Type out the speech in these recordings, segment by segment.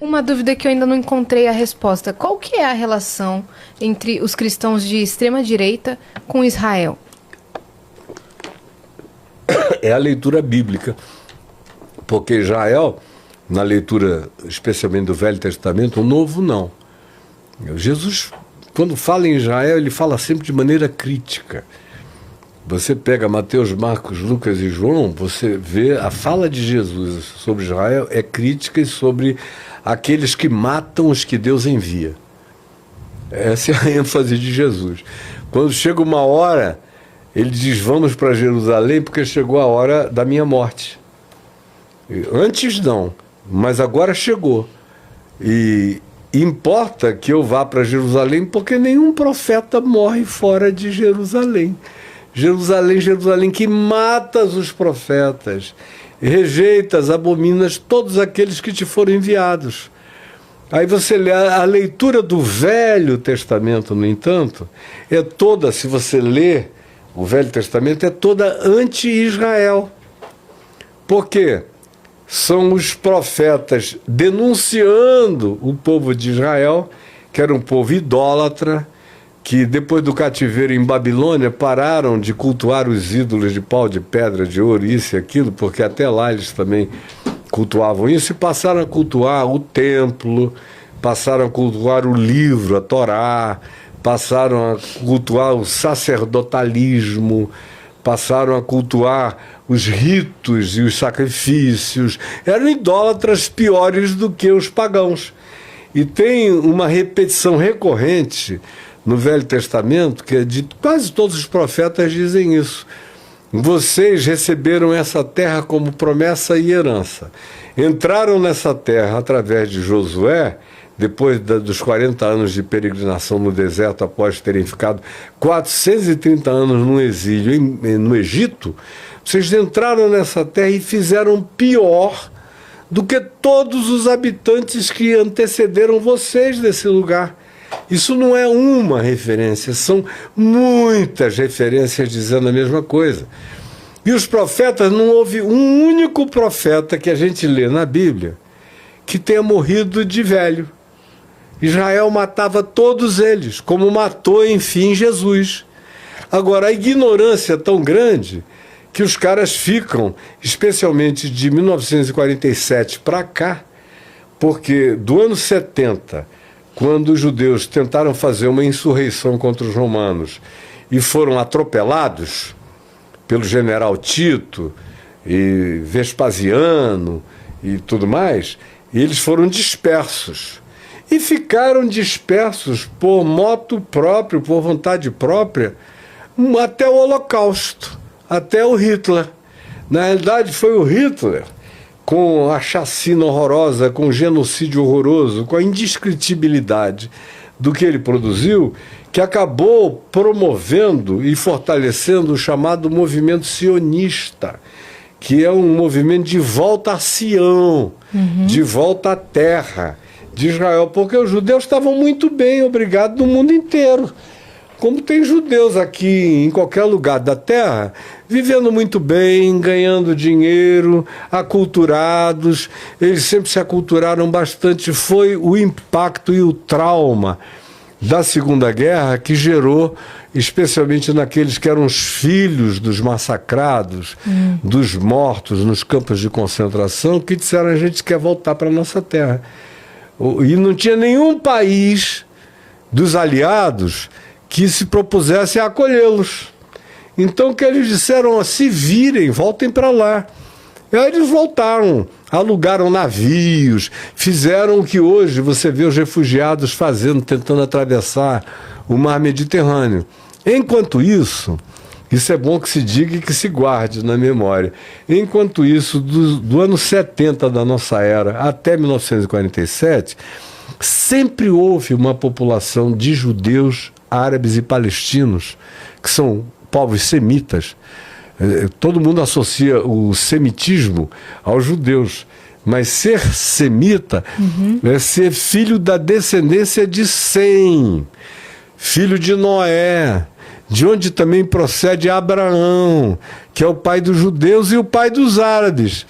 Uma dúvida que eu ainda não encontrei a resposta. Qual que é a relação entre os cristãos de extrema direita com Israel? É a leitura bíblica. Porque Israel, na leitura especialmente do Velho Testamento, o Novo não. Jesus, quando fala em Israel, ele fala sempre de maneira crítica. Você pega Mateus, Marcos, Lucas e João, você vê a fala de Jesus sobre Israel é crítica e sobre aqueles que matam os que Deus envia. Essa é a ênfase de Jesus. Quando chega uma hora, ele diz, vamos para Jerusalém porque chegou a hora da minha morte. Antes não, mas agora chegou. E importa que eu vá para Jerusalém porque nenhum profeta morre fora de Jerusalém. Jerusalém, Jerusalém, que matas os profetas, rejeitas, abominas todos aqueles que te foram enviados. Aí você lê a leitura do Velho Testamento, no entanto, é toda, se você lê o Velho Testamento, é toda anti-Israel. Por quê? São os profetas denunciando o povo de Israel, que era um povo idólatra, que depois do cativeiro em Babilônia pararam de cultuar os ídolos de pau, de pedra, de ouro, isso e aquilo, porque até lá eles também cultuavam isso, e passaram a cultuar o templo, passaram a cultuar o livro, a Torá, passaram a cultuar o sacerdotalismo, passaram a cultuar os ritos e os sacrifícios. Eram idólatras piores do que os pagãos. E tem uma repetição recorrente no Velho Testamento, que é de quase todos os profetas dizem isso. Vocês receberam essa terra como promessa e herança. Entraram nessa terra através de Josué, depois dos 40 anos de peregrinação no deserto, após terem ficado 430 anos no exílio no Egito. Vocês entraram nessa terra e fizeram pior do que todos os habitantes que antecederam vocês desse lugar. Isso não é uma referência, são muitas referências dizendo a mesma coisa. E os profetas, não houve um único profeta que a gente lê na Bíblia que tenha morrido de velho. Israel matava todos eles, como matou, enfim, Jesus. Agora, a ignorância é tão grande que os caras ficam, especialmente de 1947 para cá, porque do ano 70, quando os judeus tentaram fazer uma insurreição contra os romanos e foram atropelados pelo general Tito e Vespasiano e tudo mais, eles foram dispersos. E ficaram dispersos por moto próprio, por vontade própria, até o Holocausto, até o Hitler. Na realidade, foi o Hitler, com a chacina horrorosa, com o genocídio horroroso, com a indescritibilidade do que ele produziu, que acabou promovendo e fortalecendo o chamado movimento sionista, que é um movimento de volta a Sião, de volta à terra de Israel, porque os judeus estavam muito bem, obrigado, no mundo inteiro. Como tem judeus aqui em qualquer lugar da terra, vivendo muito bem, ganhando dinheiro, aculturados, eles sempre se aculturaram bastante. Foi o impacto e o trauma da Segunda Guerra que gerou, especialmente naqueles que eram os filhos dos massacrados, dos mortos nos campos de concentração, que disseram: a gente quer voltar para a nossa terra. E não tinha nenhum país dos aliados que se propusesse a acolhê-los. Então, o que eles disseram: se virem, voltem para lá. E aí eles voltaram, alugaram navios, fizeram o que hoje você vê os refugiados fazendo, tentando atravessar o mar Mediterrâneo. Enquanto isso é bom que se diga e que se guarde na memória. Enquanto isso, do ano 70 da nossa era até 1947, sempre houve uma população de judeus, árabes e palestinos, que são povos semitas. Todo mundo associa o semitismo aos judeus, mas ser semita é ser filho da descendência de Sem, filho de Noé, de onde também procede Abraão, que é o pai dos judeus e o pai dos árabes.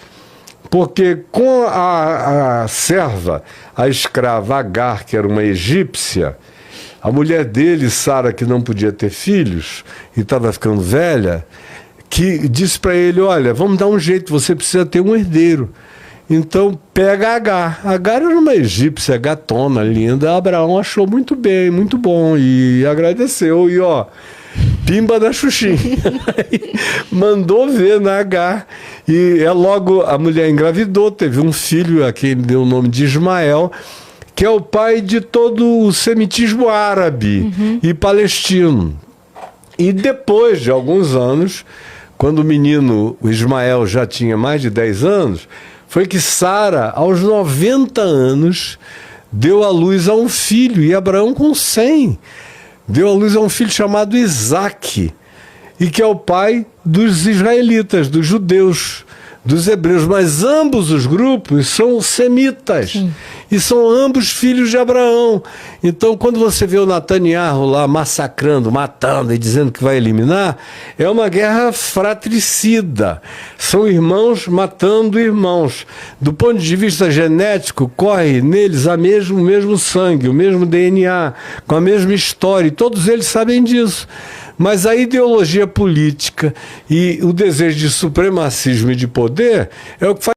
Porque com a serva, a escrava Agar, que era uma egípcia, a mulher dele, Sara, que não podia ter filhos e estava ficando velha, que disse para ele, olha, vamos dar um jeito, você precisa ter um herdeiro. Então pega Agar. Agar era uma egípcia gatona, linda. Abraão achou muito bem, muito bom, e agradeceu. E ó, pimba da Xuxim. Mandou ver na Agar. E logo a mulher engravidou, teve um filho, a quem ele deu o nome de Ismael, que é o pai de todo o semitismo árabe e palestino. E depois de alguns anos, quando o menino, o Ismael, já tinha mais de 10 anos, foi que Sara, aos 90 anos, deu à luz a um filho, e Abraão com 100. Deu à luz a um filho chamado Isaque, e que é o pai dos israelitas, dos judeus, dos hebreus. Mas ambos os grupos são semitas. Sim. E são ambos filhos de Abraão. Então, quando você vê o Netanyahu lá massacrando, matando e dizendo que vai eliminar, é uma guerra fratricida. São irmãos matando irmãos. Do ponto de vista genético, corre neles o mesmo sangue, o mesmo DNA, com a mesma história. E todos eles sabem disso. Mas a ideologia política e o desejo de supremacismo e de poder é o que faz